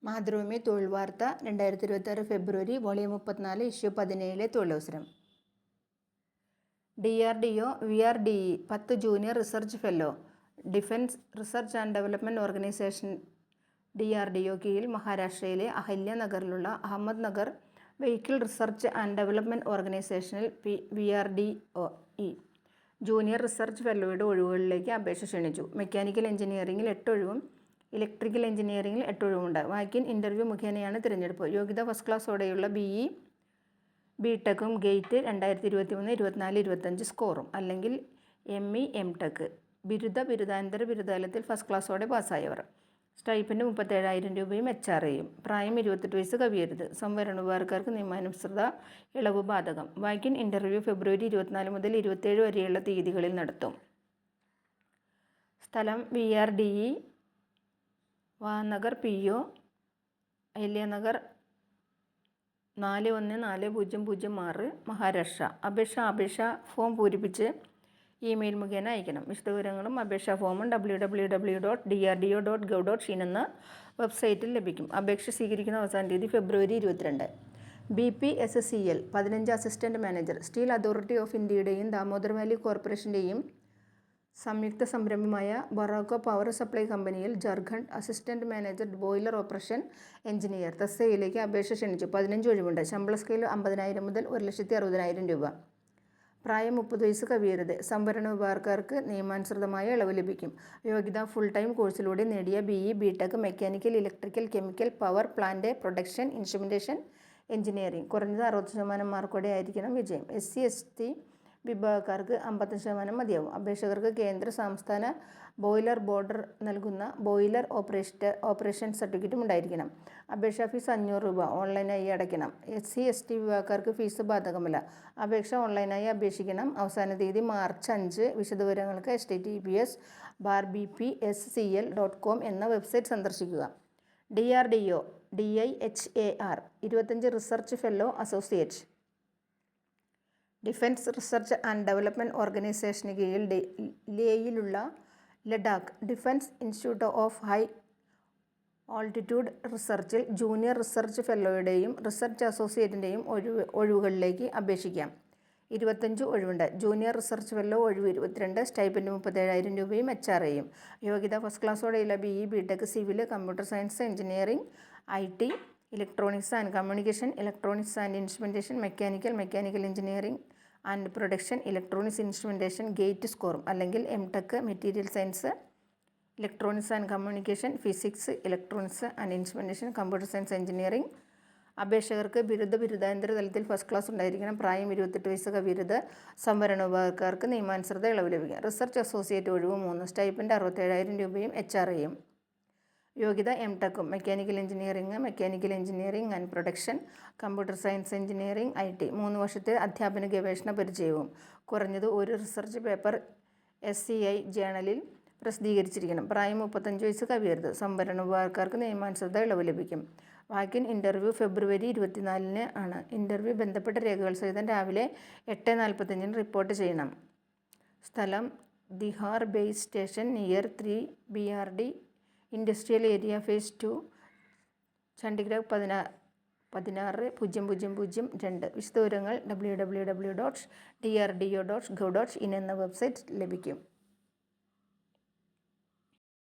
മാതൃഭൂമി തൊഴിൽ വാർത്ത 2026 ഫെബ്രുവരി volume 34 issue 17 തൊഴിലവസരം. DRDO VRDE 10 junior research fellow. Defence research and development organisation DRDO കീഴിൽ മഹാരാഷ്ട്രയിലെ അഹല്യ നഗറിലുള്ള Ahmednagar vehicle research and development ഓർഗനൈസേഷനിൽ VRDE ജൂനിയർ റിസർച്ച് ഫെല്ലോയുടെ ഒഴിവുകളിലേക്ക് അപേക്ഷ ക്ഷണിച്ചു. മെക്കാനിക്കൽ എഞ്ചിനീയറിംഗിൽ 8 ഒഴിവും ഇലക്ട്രിക്കൽ എഞ്ചിനീയറിംഗിൽ 8 ഒഴിവുണ്ട്. വാക്കിൻ ഇൻ്റർവ്യൂ മുഖേനയാണ് തിരഞ്ഞെടുപ്പ്. യോഗ്യത ഫസ്റ്റ് ക്ലാസ്സോടെയുള്ള BE BTechഉം ഗേറ്റ് 2023, 24, 25 സ്കോറും അല്ലെങ്കിൽ ME MTech ബിരുദാനന്തര ബിരുദതലത്തിൽ ഫസ്റ്റ് ക്ലാസ്സോടെ പാസ്സായവർ. സ്റ്റൈപ്പൻഡ് 37,000 രൂപയും HRAയും. പ്രായം 28 വയസ്സ് കവിയരുത്. സംവരണ വിഭാഗക്കാർക്ക് നിയമാനുസൃത ഇളവ് ബാധകം. വാക്കിൻ ഇൻ്റർവ്യൂ ഫെബ്രുവരി 24 മുതൽ 27 വരെയുള്ള തീയതികളിൽ നടത്തും. സ്ഥലം VRDE വാനഗർ PO അഹല്യനഗർ 414006 മഹാരാഷ്ട്ര. അപേക്ഷ ഫോം പൂരിപ്പിച്ച് ഇമെയിൽ മുഖേന അയക്കണം. വിശദവിവരങ്ങളും അപേക്ഷാ ഫോമും www.drdo.gov.in എന്ന വെബ്സൈറ്റിൽ ലഭിക്കും. അപേക്ഷ സ്വീകരിക്കുന്ന അവസാന തീയതി ഫെബ്രുവരി 22. BPSCL 15 assistant manager. Steel authority of ഇന്ത്യയുടെയും ദാമോദർ വാലി കോർപ്പറേഷൻ്റെയും സംയുക്ത സംരംഭമായ ബൊറാക്കോ പവർ സപ്ലൈ കമ്പനിയിൽ Jharkhand assistant manager boiler operation engineer തസ്തികയിലേക്ക് അപേക്ഷ ക്ഷണിച്ചു. 15 ഒഴിവുണ്ട്. ശമ്പള സ്കെയിൽ 50,000 മുതൽ 1,60,000 രൂപ. പ്രായം 30 വയസ്സ് കവിയരുത്. സംവരണ വിഭാഗക്കാർക്ക് നിയമാനുസൃതമായ ഇളവ് ലഭിക്കും. യോഗ്യത ഫുൾ ടൈം കോഴ്സിലൂടെ നേടിയ BE BTech mechanical, electrical, chemical, power plant, production, instrumentation engineering കുറഞ്ഞത് 60% മാർക്കോടെ ആയിരിക്കണം വിജയം. SC ST വിഭാഗക്കാർക്ക് 55% മതിയാവും. അപേക്ഷകർക്ക് കേന്ദ്ര സംസ്ഥാന ബോയിലർ ബോർഡ് നൽകുന്ന ബോയിലർ ഓപ്പറേഷൻ സർട്ടിഫിക്കറ്റും ഉണ്ടായിരിക്കണം. അപേക്ഷാ ഫീസ് 500 രൂപ ഓൺലൈനായി അടയ്ക്കണം. SC ST വിഭാഗക്കാർക്ക് ഫീസ് ബാധകമല്ല. അപേക്ഷ ഓൺലൈനായി അപേക്ഷിക്കണം. അവസാന തീയതി മാർച്ച് 5. വിശദവിവരങ്ങൾക്ക് https://bpscl.com എന്ന വെബ്സൈറ്റ് സന്ദർശിക്കുക. DRDO DIHAR 25 research fellow associate. Defence research and development ഓർഗനൈസേഷന് കീഴിൽ ലേയിലുള്ള Ladakh defence institute of high altitude റിസർച്ചിൽ ജൂനിയർ റിസർച്ച് ഫെല്ലോയുടെയും റിസർച്ച് അസോസിയേറ്റിൻ്റെയും ഒഴിവുകളിലേക്ക് അപേക്ഷിക്കാം. 25 ഒഴിവുണ്ട്. ജൂനിയർ റിസർച്ച് ഫെല്ലോ ഒഴിവ് 22. സ്റ്റൈപ്പൻഡ് 37,000 രൂപയും HRAയും. യോഗ്യത ഫസ്റ്റ് ക്ലാസ്സോടെയുള്ള BE BTech civil, computer science, engineering, IT, electronics and communication, electronics and instrumentation, mechanical engineering and production, electronics instrumentation GATE സ്കോറും അല്ലെങ്കിൽ MTech material science, electronics and communication, physics, electronics and instrumentation, computer science, engineering. അപേക്ഷകർക്ക് ബിരുദാനന്തര തലത്തിൽ first class ഉണ്ടായിരിക്കണം. പ്രായം 28 വയസ്സ് കവിയരുത്. സംവരണ വിഭാഗക്കാർക്ക് നിയമാനുസൃത ഇളവ് ലഭിക്കും. റിസർച്ച് അസോസിയേറ്റ് ഒഴിവ് 3. സ്റ്റൈപ്പൻഡ് 67,000 രൂപയും HRAയും. യോഗ്യത MTechഉം mechanical engineering and production, computer science engineering, IT 3 വർഷത്തെ അധ്യാപന ഗവേഷണ പരിചയവും. കുറഞ്ഞത് ഒരു റിസർച്ച് പേപ്പർ SCI ജേണലിൽ പ്രസിദ്ധീകരിച്ചിരിക്കണം. പ്രായം 35 വയസ്സ് കവിയരുത്. സംവരണ വിഭാഗക്കാർക്ക് നിയമാനുസൃത ഇളവ് ലഭിക്കും. വാക്കിൻ ഇൻ്റർവ്യൂ ഫെബ്രുവരി 24 ആണ്. ഇൻ്റർവ്യൂ ബന്ധപ്പെട്ട രേഖകൾ സഹിതം രാവിലെ 8:45 റിപ്പോർട്ട് ചെയ്യണം. സ്ഥലം DIHAR base station near 3 BRD industrial area phase 2 Chandigarh 160002. വിശദവിവരങ്ങൾ www.drdo.gov.in എന്ന വെബ്സൈറ്റ് ലഭിക്കും.